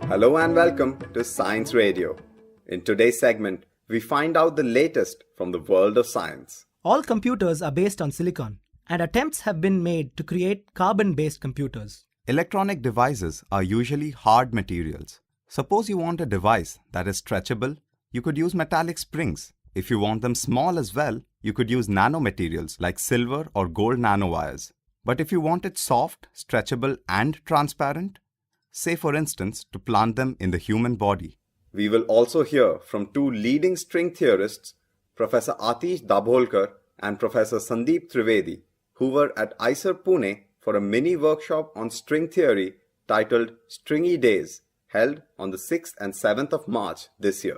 Hello and welcome to Science Radio. In today's segment, we find out the latest from the world of science. All computers are based on silicon, and attempts have been made to create carbon-based computers. Electronic devices are usually hard materials. Suppose you want a device that is stretchable, you could use metallic springs. If you want them small as well, you could use nanomaterials like silver or gold nanowires. But if you want it soft, stretchable and transparent, say for instance to plant them in the human body. We will also hear from two leading string theorists, Professor Atish Dabholkar and Professor Sandip Trivedi, who were at IISER Pune for a mini workshop on string theory titled Stringy Days, held on the 6th and 7th of March this year.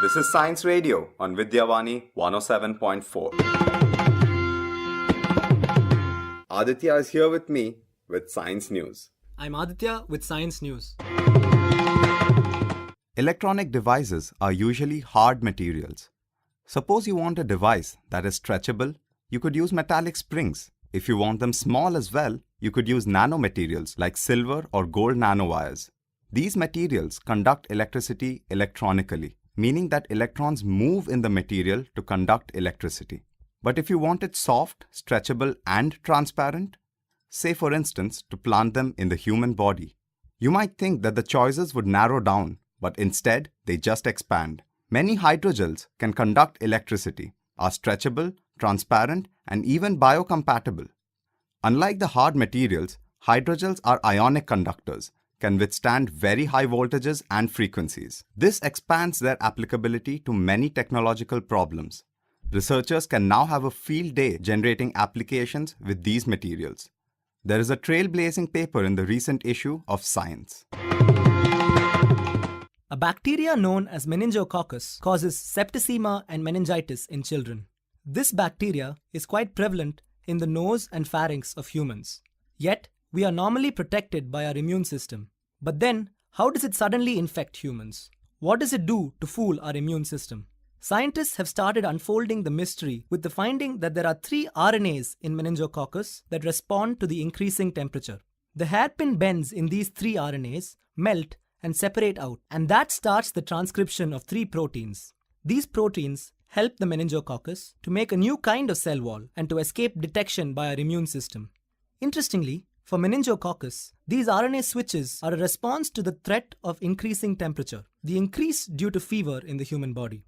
This is Science Radio on Vidyavani 107.4. Adithya is here with me with Science News. I'm Adithya with Science News. Electronic devices are usually hard materials. Suppose you want a device that is stretchable, you could use metallic springs. If you want them small as well, you could use nanomaterials like silver or gold nanowires. These materials conduct electricity electronically, meaning that electrons move in the material to conduct electricity. But if you want it soft, stretchable and transparent, say for instance to plant them in the human body, you might think that the choices would narrow down, but instead they just expand. Many hydrogels can conduct electricity, are stretchable, transparent and even biocompatible. Unlike the hard materials, hydrogels are ionic conductors, can withstand very high voltages and frequencies. This expands their applicability to many technological problems. Researchers can now have a field day generating applications with these materials. There is a trailblazing paper in the recent issue of Science. A bacteria known as meningococcus causes septicemia and meningitis in children. This bacteria is quite prevalent in the nose and pharynx of humans. Yet, we are normally protected by our immune system. But then, how does it suddenly infect humans? What does it do to fool our immune system? Scientists have started unfolding the mystery with the finding that there are 3 RNAs in meningococcus that respond to the increasing temperature. The hairpin bends in these 3 RNAs melt and separate out, and that starts the transcription of 3 proteins. These proteins help the meningococcus to make a new kind of cell wall and to escape detection by our immune system. Interestingly, for meningococcus, these RNA switches are a response to the threat of increasing temperature, the increase due to fever in the human body.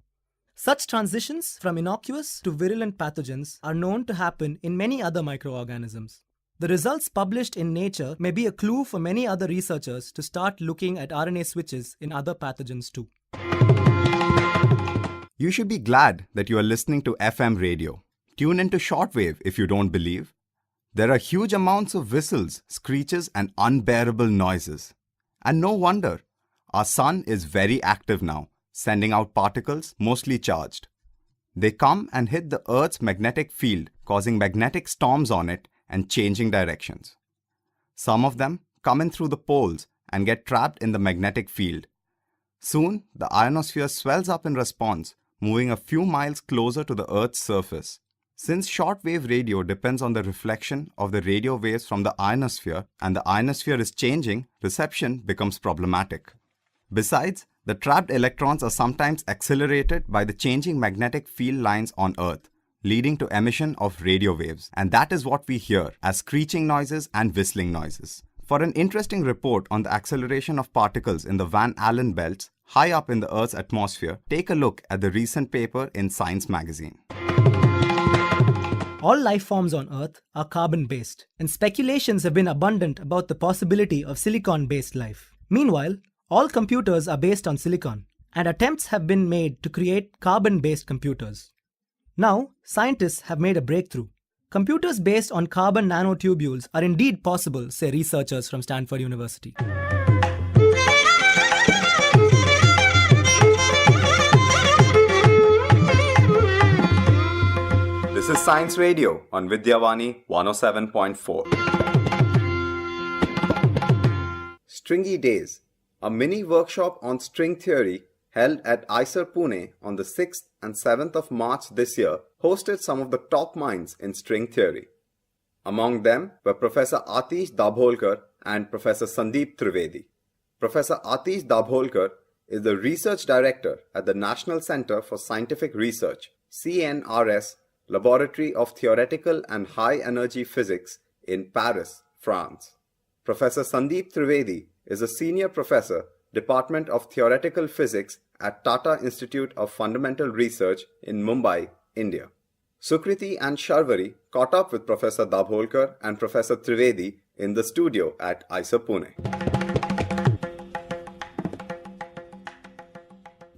Such transitions from innocuous to virulent pathogens are known to happen in many other microorganisms. The results published in Nature may be a clue for many other researchers to start looking at RNA switches in other pathogens too. You should be glad that you are listening to FM radio. Tune into shortwave if you don't believe. There are huge amounts of whistles, screeches and unbearable noises. And no wonder. Our sun is very active now, sending out particles mostly charged. They come and hit the Earth's magnetic field, causing magnetic storms on it and changing directions. Some of them come in through the poles and get trapped in the magnetic field. Soon, the ionosphere swells up in response, moving a few miles closer to the Earth's surface. Since shortwave radio depends on the reflection of the radio waves from the ionosphere and the ionosphere is changing, reception becomes problematic. Besides, the trapped electrons are sometimes accelerated by the changing magnetic field lines on Earth, leading to emission of radio waves. And that is what we hear as screeching noises and whistling noises. For an interesting report on the acceleration of particles in the Van Allen belts high up in the Earth's atmosphere, take a look at the recent paper in Science magazine. All life forms on Earth are carbon-based, and speculations have been abundant about the possibility of silicon-based life. Meanwhile, all computers are based on silicon, and attempts have been made to create carbon-based computers. Now, scientists have made a breakthrough. Computers based on carbon nanotubules are indeed possible, say researchers from Stanford University. This is Science Radio on Vidyavani 107.4. Stringy Days, a mini workshop on string theory held at IISER Pune on the 6th and 7th of March this year, hosted some of the top minds in string theory. Among them were Professor Atish Dabholkar and Professor Sandip Trivedi. Professor Atish Dabholkar is the Research Director at the National Center for Scientific Research, CNRS, Laboratory of Theoretical and High Energy Physics in Paris, France. Professor Sandip Trivedi is a Senior Professor, Department of Theoretical Physics at Tata Institute of Fundamental Research in Mumbai, India. Sukriti and Sharvari caught up with Professor Dabholkar and Professor Trivedi in the studio at IISER Pune.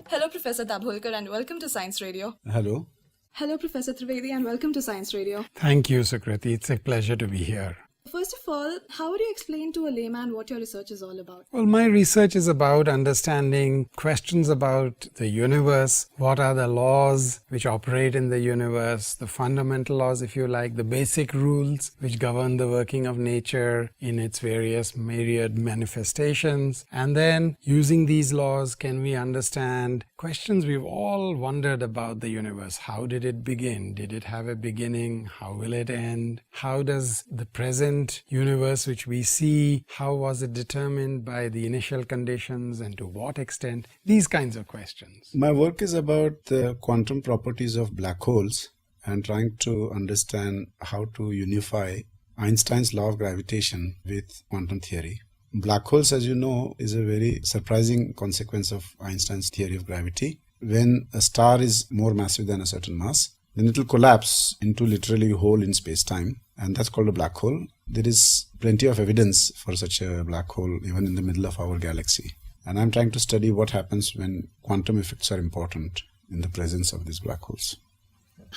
Hello, Professor Dabholkar, and welcome to Science Radio. Hello. Hello, Professor Trivedi, and welcome to Science Radio. Thank you, Sukriti. It's a pleasure to be here. First of all, how would you explain to a layman what your research is all about? Well, my research is about understanding questions about the universe. What are the laws which operate in the universe? The fundamental laws, if you like, the basic rules which govern the working of nature in its various myriad manifestations. And then, using these laws, can we understand questions we've all wondered about the universe? How did it begin? Did it have a beginning? How will it end? How does the present universe which we see, how was it determined by the initial conditions and to what extent? These kinds of questions. My work is about the quantum properties of black holes and trying to understand how to unify Einstein's law of gravitation with quantum theory. Black holes, as you know, is a very surprising consequence of Einstein's theory of gravity. When a star is more massive than a certain mass, then it will collapse into literally a hole in space-time, and that's called a black hole. There is plenty of evidence for such a black hole even in the middle of our galaxy. And I'm trying to study what happens when quantum effects are important in the presence of these black holes.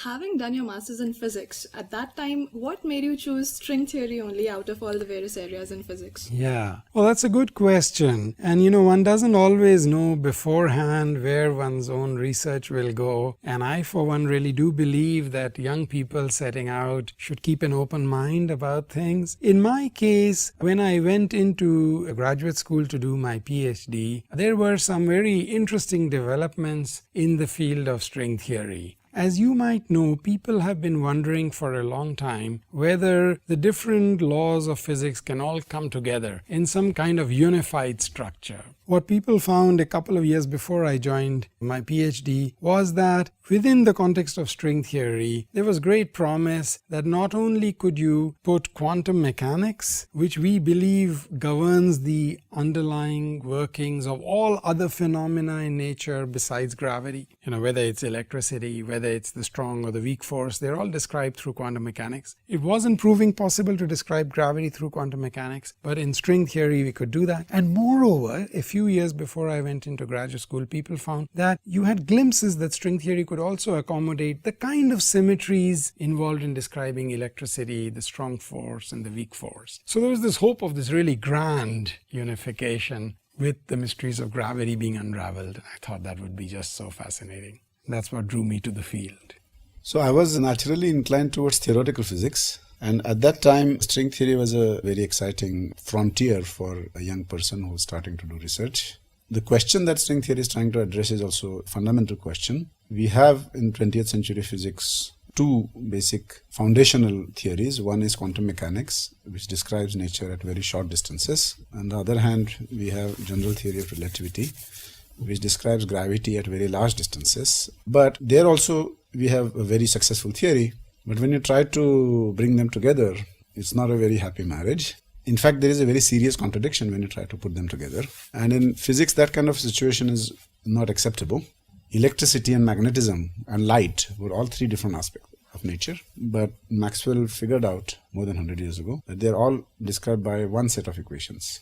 Having done your master's in physics, at that time, what made you choose string theory only out of all the various areas in physics? Yeah, well, that's a good question. And one doesn't always know beforehand where one's own research will go. And I, for one, really do believe that young people setting out should keep an open mind about things. In my case, when I went into a graduate school to do my PhD, there were some very interesting developments in the field of string theory. As you might know, people have been wondering for a long time whether the different laws of physics can all come together in some kind of unified structure. What people found a couple of years before I joined my PhD was that within the context of string theory, there was great promise that not only could you put quantum mechanics, which we believe governs the underlying workings of all other phenomena in nature besides gravity, whether it's electricity, whether it's the strong or the weak force, they're all described through quantum mechanics. It wasn't proving possible to describe gravity through quantum mechanics, but in string theory we could do that. And moreover, a few years before I went into graduate school, people found that you had glimpses that string theory could also accommodate the kind of symmetries involved in describing electricity, the strong force and the weak force. So there was this hope of this really grand unification with the mysteries of gravity being unraveled. I thought that would be just so fascinating. That's what drew me to the field. So I was naturally inclined towards theoretical physics. And at that time, string theory was a very exciting frontier for a young person who was starting to do research. The question that string theory is trying to address is also a fundamental question. We have in 20th century physics two basic foundational theories. One is quantum mechanics, which describes nature at very short distances. On the other hand, we have general theory of relativity, which describes gravity at very large distances. But there also we have a very successful theory. But when you try to bring them together, it's not a very happy marriage. In fact, there is a very serious contradiction when you try to put them together. And in physics, that kind of situation is not acceptable. Electricity and magnetism and light were all three different aspects of nature. But Maxwell figured out more than 100 years ago that they're all described by one set of equations.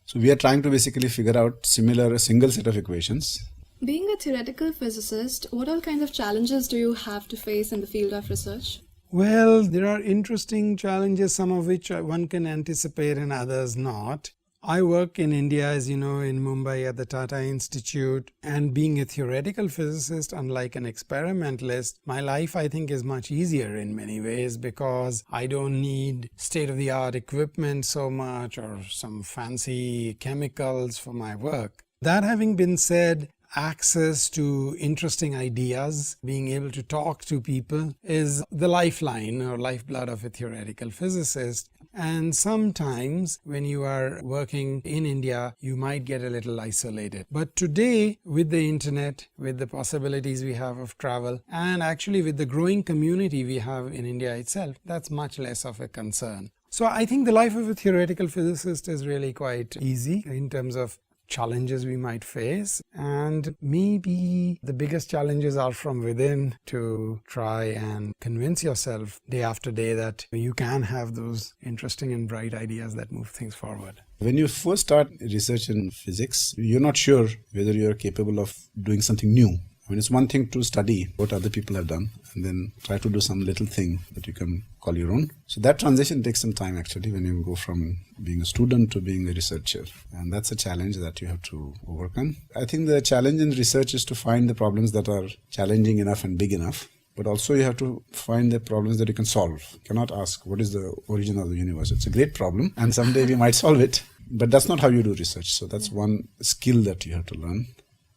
So we are trying to basically figure out a single set of equations. Being a theoretical physicist, what all kinds of challenges do you have to face in the field of research? Well, there are interesting challenges, some of which one can anticipate and others not. I work in India, as you know, in Mumbai at the Tata Institute, and being a theoretical physicist, unlike an experimentalist, my life, I think, is much easier in many ways because I don't need state-of-the-art equipment so much or some fancy chemicals for my work. That having been said, access to interesting ideas, being able to talk to people is the lifeline or lifeblood of a theoretical physicist. And sometimes when you are working in India, you might get a little isolated. But today, with the internet, with the possibilities we have of travel, and actually with the growing community we have in India itself, that's much less of a concern. So I think the life of a theoretical physicist is really quite easy in terms of challenges we might face, and maybe the biggest challenges are from within, to try and convince yourself day after day that you can have those interesting and bright ideas that move things forward. When you first start research in physics, you're not sure whether you're capable of doing something new. I mean, it's one thing to study what other people have done and then try to do some little thing that you can call your own. So that transition takes some time actually when you go from being a student to being a researcher. And that's a challenge that you have to overcome. I think the challenge in research is to find the problems that are challenging enough and big enough. But also you have to find the problems that you can solve. You cannot ask what is the origin of the universe. It's a great problem and someday we might solve it. But that's not how you do research. So that's one skill that you have to learn.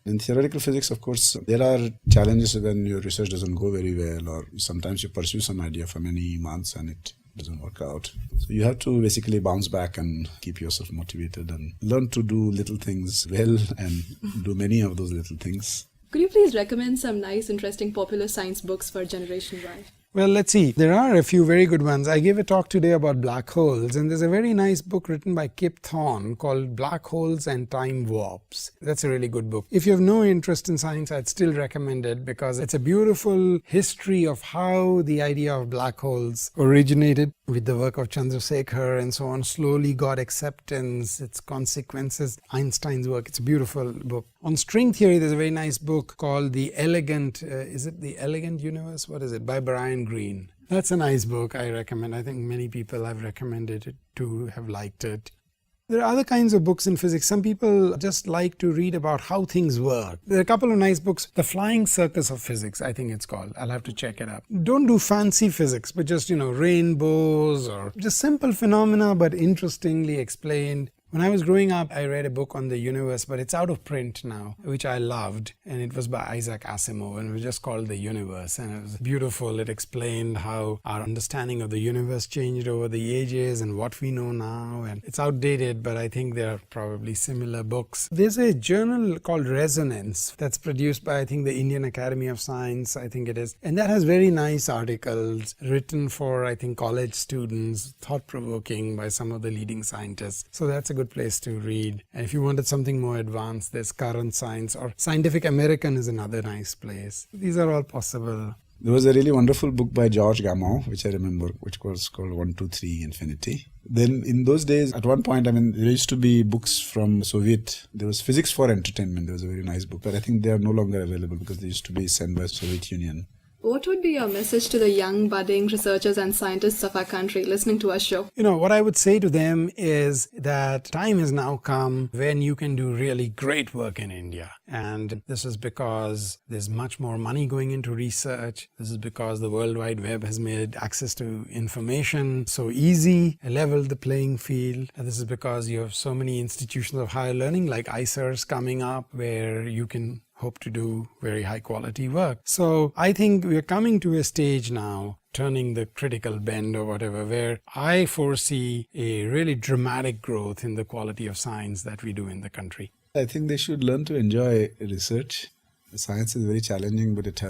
In theoretical physics, of course, there are challenges when your research doesn't go very well, or sometimes you pursue some idea for many months and it doesn't work out. So you have to basically bounce back and keep yourself motivated and learn to do little things well and do many of those little things. Could you please recommend some nice, interesting, popular science books for Generation Y? Well, let's see. There are a few very good ones. I gave a talk today about black holes, and there's a very nice book written by Kip Thorne called Black Holes and Time Warps. That's a really good book. If you have no interest in science, I'd still recommend it because it's a beautiful history of how the idea of black holes originated with the work of Chandrasekhar and so on, slowly got acceptance, its consequences, Einstein's work. It's a beautiful book. On string theory, there's a very nice book called The Elegant, is it The Elegant Universe? What is it? By Brian Greene. That's a nice book I recommend. I think many people have recommended it to have liked it. There are other kinds of books in physics. Some people just like to read about how things work. There are a couple of nice books. The Flying Circus of Physics, I think it's called. I'll have to check it out. Don't do fancy physics, but just, rainbows or just simple phenomena, but interestingly explained. When I was growing up, I read a book on the universe, but it's out of print now, which I loved. And it was by Isaac Asimov, and it was just called The Universe. And it was beautiful. It explained how our understanding of the universe changed over the ages and what we know now. And it's outdated, but I think there are probably similar books. There's a journal called Resonance that's produced by, I think, the Indian Academy of Science, I think it is. And that has very nice articles written for, I think, college students, thought-provoking by some of the leading scientists. So that's a good place to read. And if you wanted something more advanced, there's Current Science, or Scientific American is another nice place. These are all possible. There was a really wonderful book by George Gamow, which I remember, which was called 1, 2, 3 Infinity. Then in those days, at one point, there used to be books from Soviet. There was Physics for Entertainment. There was a very nice book, but I think they are no longer available because they used to be sent by Soviet Union. What would be your message to the young, budding researchers and scientists of our country listening to our show? What I would say to them is that time has now come when you can do really great work in India. And this is because there's much more money going into research. This is because the World Wide Web has made access to information so easy, leveled the playing field. And this is because you have so many institutions of higher learning like ICERs coming up where you can hope to do very high quality work. So I think we're coming to a stage now, turning the critical bend or whatever, where I foresee a really dramatic growth in the quality of science that we do in the country. I think they should learn to enjoy research. Science is very challenging, but it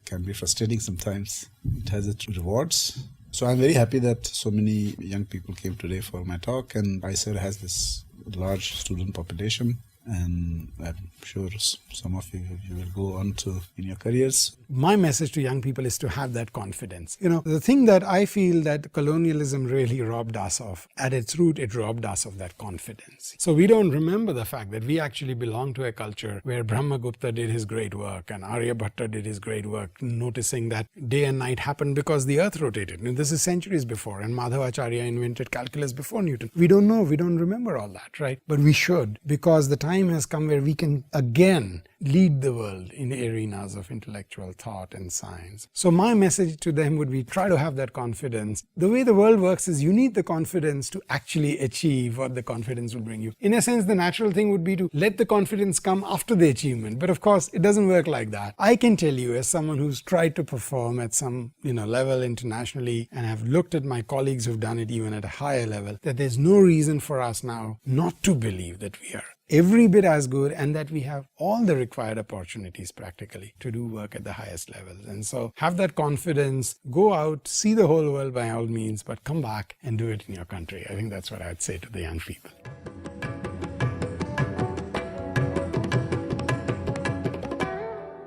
can be frustrating sometimes. It has its rewards. So I'm very happy that so many young people came today for my talk, and ICER has this large student population. And I'm sure some of you will go on in your careers. My message to young people is to have that confidence. The thing that I feel that colonialism really robbed us of, at its root, it robbed us of that confidence. So we don't remember the fact that we actually belong to a culture where Brahmagupta did his great work and Aryabhatta did his great work, noticing that day and night happened because the earth rotated. This is centuries before, and Madhavacharya invented calculus before Newton. We don't know, we don't remember all that, right? But we should, because the time time has come where we can again lead the world in arenas of intellectual thought and science. So my message to them would be, try to have that confidence. The way the world works is you need the confidence to actually achieve what the confidence will bring you. In a sense, the natural thing would be to let the confidence come after the achievement. But of course, it doesn't work like that. I can tell you, as someone who's tried to perform at some level internationally and have looked at my colleagues who've done it even at a higher level, that there's no reason for us now not to believe that we are every bit as good and that we have all the required opportunities practically to do work at the highest levels. And so have that confidence, go out, see the whole world by all means, but come back and do it in your country. I think that's what I'd say to the young people.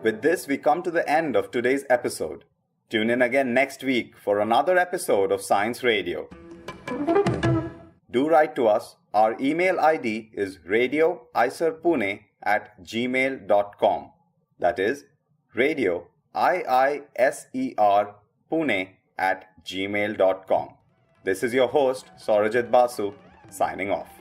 With this, we come to the end of today's episode. Tune in again next week for another episode of Science Radio. Do write to us. Our email ID is radioiserpune@gmail.com. That is radio, IISER, Pune@gmail.com. This is your host, Sourajit Basu, signing off.